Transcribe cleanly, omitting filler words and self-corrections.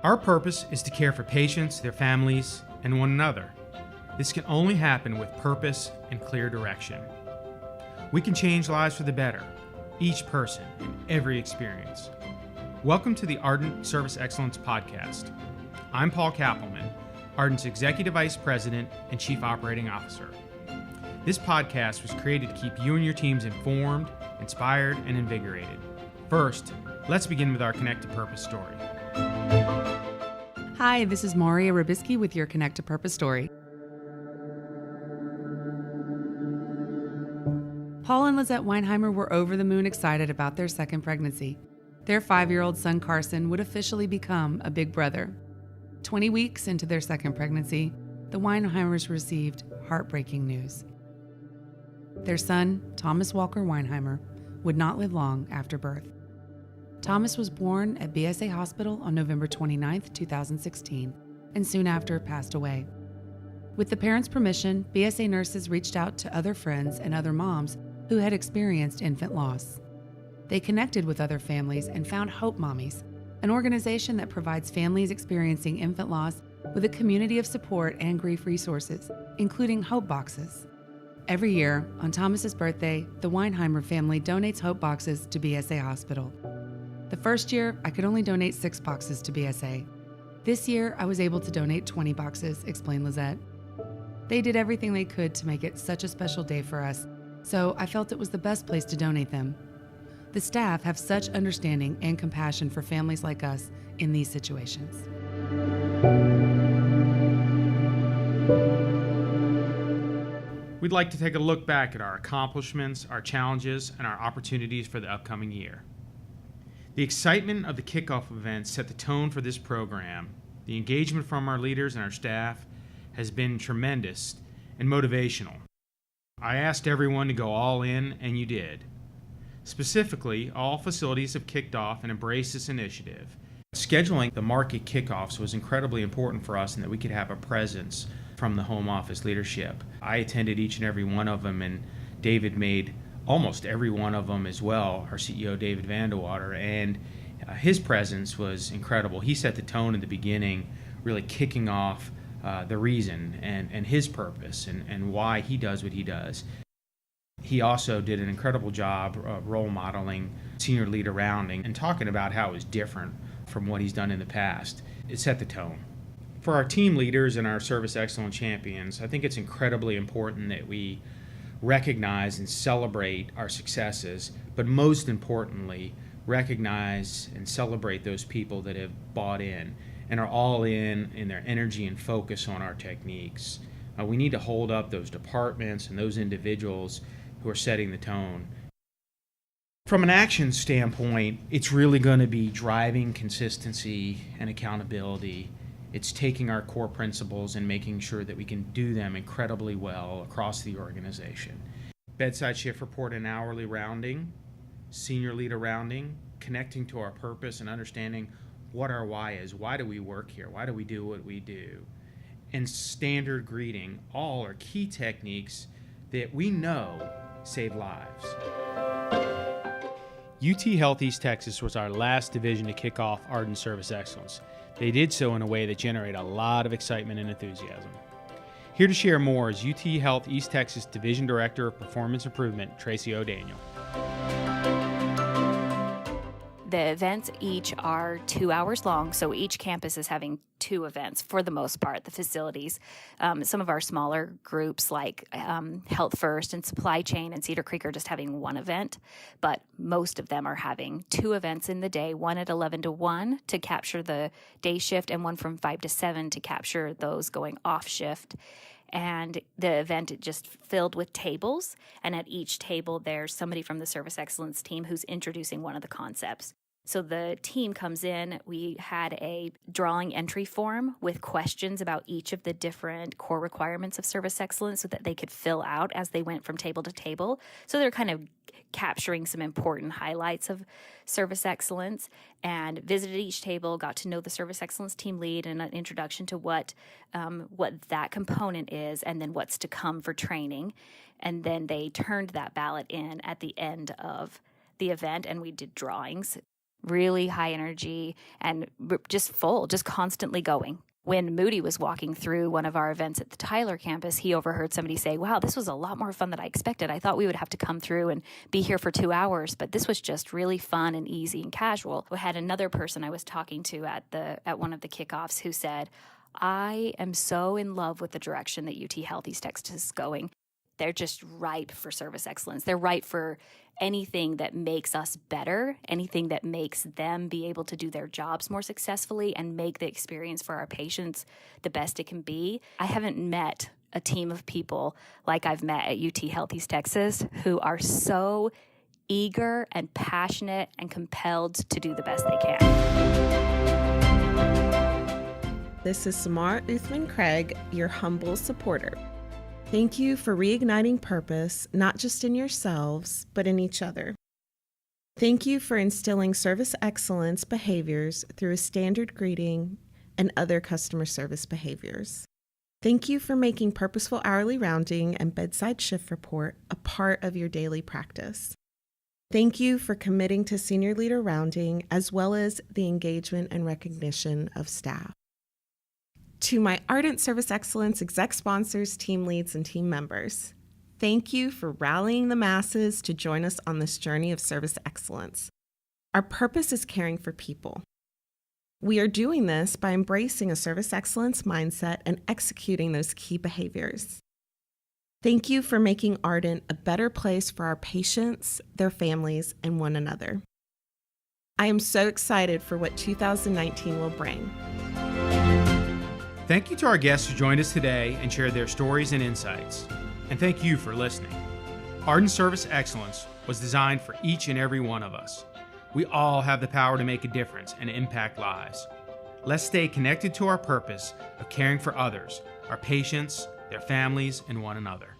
Our purpose is to care for patients, their families, and one another. This can only happen with purpose and clear direction. We can change lives for the better, each person and every experience. Welcome to the Ardent Service Excellence Podcast. I'm Paul Kappelman, Ardent's Executive Vice President and Chief Operating Officer. This podcast was created to keep you and your teams informed, inspired, and invigorated. First, let's begin with our Connect to Purpose story. Hi, this is Maria Rubisky with your Connect to Purpose story. Paul and Lizette Weinheimer were over the moon excited about their second pregnancy. Their 5-year-old son Carson would officially become a big brother. 20 weeks into their second pregnancy, the Weinheimers received heartbreaking news. Their son, Thomas Walker Weinheimer, would not live long after birth. Thomas was born at BSA Hospital on November 29, 2016, and soon after passed away. With the parents' permission, BSA nurses reached out to other friends and other moms who had experienced infant loss. They connected with other families and found Hope Mommies, an organization that provides families experiencing infant loss with a community of support and grief resources, including Hope Boxes. Every year, on Thomas's birthday, the Weinheimer family donates Hope Boxes to BSA Hospital. The first year, I could only donate 6 boxes to BSA. This year, I was able to donate 20 boxes, explained Lizette. They did everything they could to make it such a special day for us, so I felt it was the best place to donate them. The staff have such understanding and compassion for families like us in these situations. We'd like to take a look back at our accomplishments, our challenges, and our opportunities for the upcoming year. The excitement of the kickoff event set the tone for this program. The engagement from our leaders and our staff has been tremendous and motivational. I asked everyone to go all in, and you did. Specifically, all facilities have kicked off and embraced this initiative. Scheduling the market kickoffs was incredibly important for us in that we could have a presence from the home office leadership. I attended each and every one of them, and David made almost every one of them as well, our CEO David Vandewater, and his presence was incredible. He set the tone in the beginning, really kicking off the reason and his purpose and why he does what he does. He also did an incredible job role modeling senior leader rounding and talking about how it was different from what he's done in the past. It set the tone. For our team leaders and our service excellence champions, I think it's incredibly important that we recognize and celebrate our successes, but most importantly, recognize and celebrate those people that have bought in and are all in their energy and focus on our techniques. We need to hold up those departments and those individuals who are setting the tone. From an action standpoint, it's really going to be driving consistency and accountability. It's taking our core principles and making sure that we can do them incredibly well across the organization. Bedside shift report and hourly rounding, senior leader rounding, connecting to our purpose and understanding what our why is. Why do we work here? Why do we do what we do? And standard greeting, all are key techniques that we know save lives. UT Health East Texas was our last division to kick off Ardent Service Excellence. They did so in a way that generated a lot of excitement and enthusiasm. Here to share more is UT Health East Texas Division Director of Performance Improvement, Tracy O'Daniel. The events each are 2 hours long, so each campus is having 2 events for the most part, the facilities. Some of our smaller groups like Health First and Supply Chain and Cedar Creek are just having 1 event, but most of them are having 2 events in the day, one at 11 to 1 to capture the day shift and one from 5 to 7 to capture those going off shift. And the event just filled with tables, and at each table there's somebody from the Service Excellence team who's introducing one of the concepts. So the team comes in, we had a drawing entry form with questions about each of the different core requirements of service excellence so that they could fill out as they went from table to table. So they're kind of capturing some important highlights of service excellence and visited each table, got to know the service excellence team lead and an introduction to what that component is and then what's to come for training. And then they turned that ballot in at the end of the event and we did drawings really high energy and just full, just constantly going. When Moody was walking through one of our events at the Tyler campus, he overheard somebody say, wow, this was a lot more fun than I expected. I thought we would have to come through and be here for 2 hours, but this was just really fun and easy and casual. I had another person I was talking to at one of the kickoffs who said, I am so in love with the direction that UT Health East Texas is going. They're just ripe for service excellence. They're ripe for anything that makes us better, anything that makes them be able to do their jobs more successfully and make the experience for our patients the best it can be. I haven't met a team of people like I've met at UT Health East Texas who are so eager and passionate and compelled to do the best they can. This is Samar Uthman Craig, your humble supporter. Thank you for reigniting purpose, not just in yourselves, but in each other. Thank you for instilling service excellence behaviors through a standard greeting and other customer service behaviors. Thank you for making purposeful hourly rounding and bedside shift report a part of your daily practice. Thank you for committing to senior leader rounding as well as the engagement and recognition of staff. To my Ardent Service Excellence exec sponsors, team leads, and team members, thank you for rallying the masses to join us on this journey of service excellence. Our purpose is caring for people. We are doing this by embracing a service excellence mindset and executing those key behaviors. Thank you for making Ardent a better place for our patients, their families, and one another. I am so excited for what 2019 will bring. Thank you to our guests who joined us today and shared their stories and insights. And thank you for listening. Ardent Service Excellence was designed for each and every one of us. We all have the power to make a difference and impact lives. Let's stay connected to our purpose of caring for others, our patients, their families, and one another.